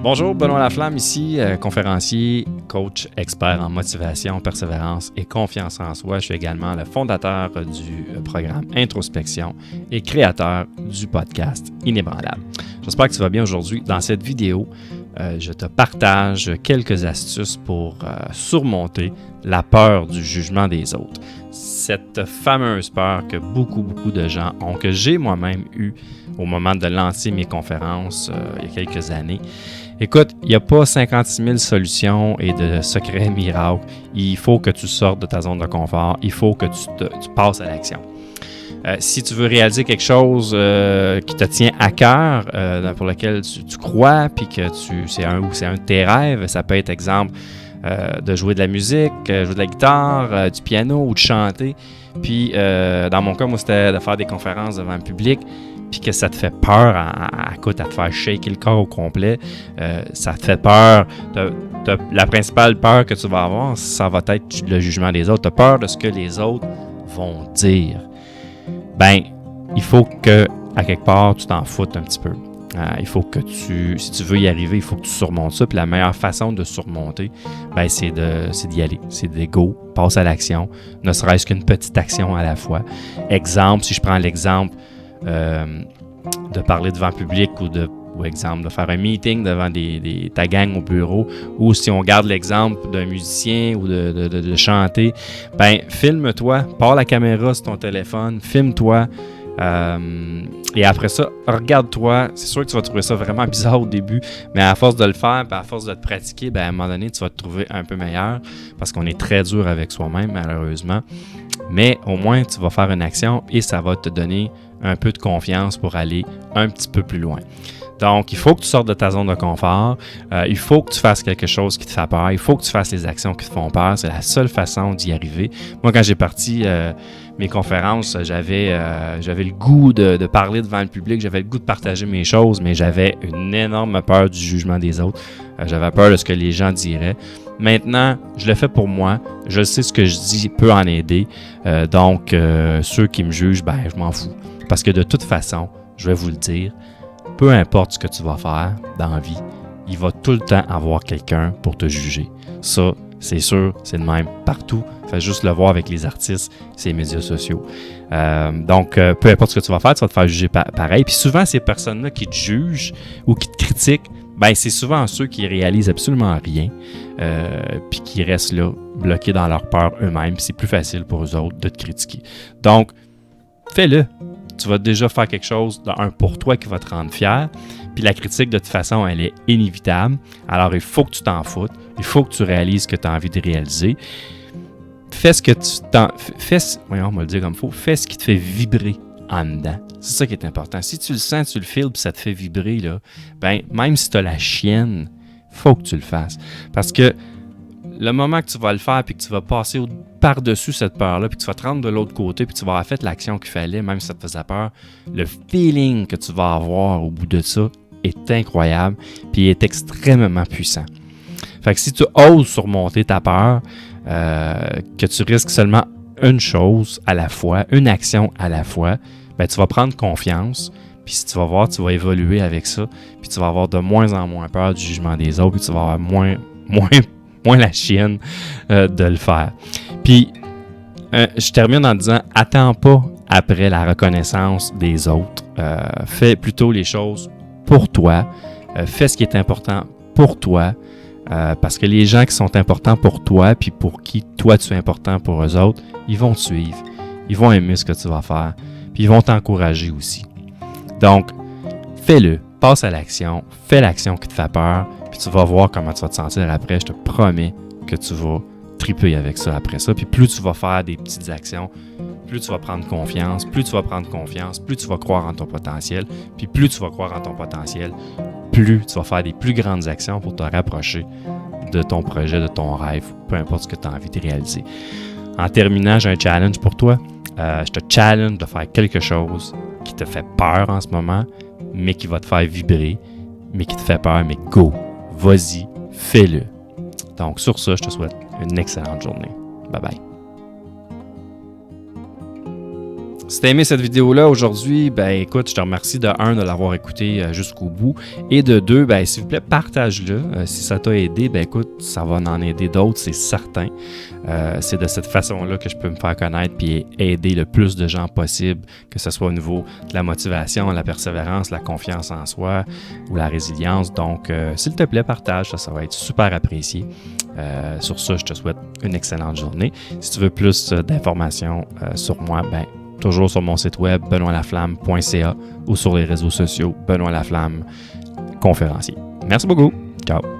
Bonjour, Benoît Laflamme ici, conférencier, coach, expert en motivation, persévérance et confiance en soi. Je suis également le fondateur du programme Introspection et créateur du podcast Inébranlable. J'espère que tu vas bien aujourd'hui. Dans cette vidéo, je te partage quelques astuces pour surmonter la peur du jugement des autres. Cette fameuse peur que beaucoup de gens ont, que j'ai moi-même eu au moment de lancer mes conférences il y a quelques années. Écoute, il n'y a pas 56 000 solutions et de secrets miracles. Il faut que tu sortes de ta zone de confort. Il faut que tu passes à l'action. Si tu veux réaliser quelque chose qui te tient à cœur, pour lequel tu crois, puis que c'est un de tes rêves, ça peut être, exemple, de jouer de la musique, jouer de la guitare, du piano ou de chanter. Puis, dans mon cas, moi, c'était de faire des conférences devant le public. Puis que ça te fait peur à te faire shaker le corps au complet, ça te fait peur. La principale peur que tu vas avoir, ça va être le jugement des autres. Tu as peur de ce que les autres vont dire. Ben, il faut que, à quelque part, tu t'en foutes un petit peu. Il faut que si tu veux y arriver, il faut que tu surmontes ça. Puis la meilleure façon de surmonter, ben, c'est d'y aller. C'est de go, passe à l'action, ne serait-ce qu'une petite action à la fois. Exemple, si je prends l'exemple de parler devant le public ou exemple, de faire un meeting devant ta gang au bureau, ou si on garde l'exemple d'un musicien ou de chanter, ben filme-toi, pars la caméra sur ton téléphone, filme-toi, et après ça, regarde-toi. C'est sûr que tu vas trouver ça vraiment bizarre au début, mais à force de le faire, puis à force de te pratiquer, ben à un moment donné, tu vas te trouver un peu meilleur, parce qu'on est très dur avec soi-même, malheureusement. Mais au moins, tu vas faire une action et ça va te donner un peu de confiance pour aller un petit peu plus loin. Donc, il faut que tu sortes de ta zone de confort. Il faut que tu fasses quelque chose qui te fait peur. Il faut que tu fasses les actions qui te font peur. C'est la seule façon d'y arriver. Moi, quand j'ai parti mes conférences, j'avais le goût de parler devant le public. J'avais le goût de partager mes choses, mais j'avais une énorme peur du jugement des autres. J'avais peur de ce que les gens diraient. Maintenant, je le fais pour moi. Je sais ce que je dis peut en aider. Donc, ceux qui me jugent, ben, je m'en fous. Parce que de toute façon, je vais vous le dire, peu importe ce que tu vas faire dans la vie, il va tout le temps avoir quelqu'un pour te juger. Ça, c'est sûr, c'est le même partout. Fais juste le voir avec les artistes, ces médias sociaux. Donc, peu importe ce que tu vas faire, tu vas te faire juger pareil. Puis souvent, ces personnes-là qui te jugent ou qui te critiquent, ben c'est souvent ceux qui réalisent absolument rien, puis qui restent là, bloqués dans leur peur eux-mêmes. C'est plus facile pour eux autres de te critiquer. Donc, fais-le. Tu vas déjà faire quelque chose pour toi qui va te rendre fier. Puis la critique, de toute façon, elle est inévitable. Alors, il faut que tu t'en foutes. Il faut que tu réalises ce que tu as envie de réaliser. Fais ce que on va le dire comme il faut. Fais ce qui te fait vibrer en dedans. C'est ça qui est important. Si tu le sens, tu le feels, puis ça te fait vibrer, là, ben, même si tu as la chienne, il faut que tu le fasses. Parce que le moment que tu vas le faire, puis que tu vas passer par-dessus cette peur-là, puis que tu vas te rendre de l'autre côté, puis que tu vas avoir fait l'action qu'il fallait, même si ça te faisait peur, le feeling que tu vas avoir au bout de ça est incroyable, puis est extrêmement puissant. Fait que si tu oses surmonter ta peur, que tu risques seulement une chose à la fois, une action à la fois, ben tu vas prendre confiance, puis si tu vas voir, tu vas évoluer avec ça, puis tu vas avoir de moins en moins peur du jugement des autres, puis tu vas avoir moins la chienne de le faire. Puis, je termine en disant, attends pas après la reconnaissance des autres. Fais plutôt les choses pour toi. Fais ce qui est important pour toi. Parce que les gens qui sont importants pour toi, puis pour qui toi tu es important pour eux autres, ils vont te suivre. Ils vont aimer ce que tu vas faire. Puis ils vont t'encourager aussi. Donc, fais-le. Passe à l'action. Fais l'action qui te fait peur. Puis tu vas voir comment tu vas te sentir après. Je te promets que tu vas triper avec ça après ça. Puis plus tu vas faire des petites actions, plus tu vas prendre confiance. Plus tu vas prendre confiance, plus tu vas croire en ton potentiel. Puis plus tu vas croire en ton potentiel, plus tu vas faire des plus grandes actions pour te rapprocher de ton projet, de ton rêve, peu importe ce que tu as envie de réaliser. En terminant, j'ai un challenge pour toi. Je te challenge de faire quelque chose qui te fait peur en ce moment, mais qui va te faire vibrer, mais qui te fait peur, mais go! Vas-y, fais-le. Donc, sur ça, je te souhaite une excellente journée. Bye bye. Si t'as aimé cette vidéo-là aujourd'hui, ben écoute, je te remercie de l'avoir écouté jusqu'au bout et de deux, ben s'il vous plaît, partage-le. Si ça t'a aidé, ben écoute, ça va en aider d'autres, c'est certain. C'est de cette façon-là que je peux me faire connaître puis aider le plus de gens possible, que ce soit au niveau de la motivation, la persévérance, la confiance en soi ou la résilience. Donc, s'il te plaît, partage, ça va être super apprécié. Sur ça, je te souhaite une excellente journée. Si tu veux plus d'informations sur moi, ben toujours sur mon site web benoîtlaflamme.ca ou sur les réseaux sociaux Benoît Laflamme, conférencier. Merci beaucoup. Ciao.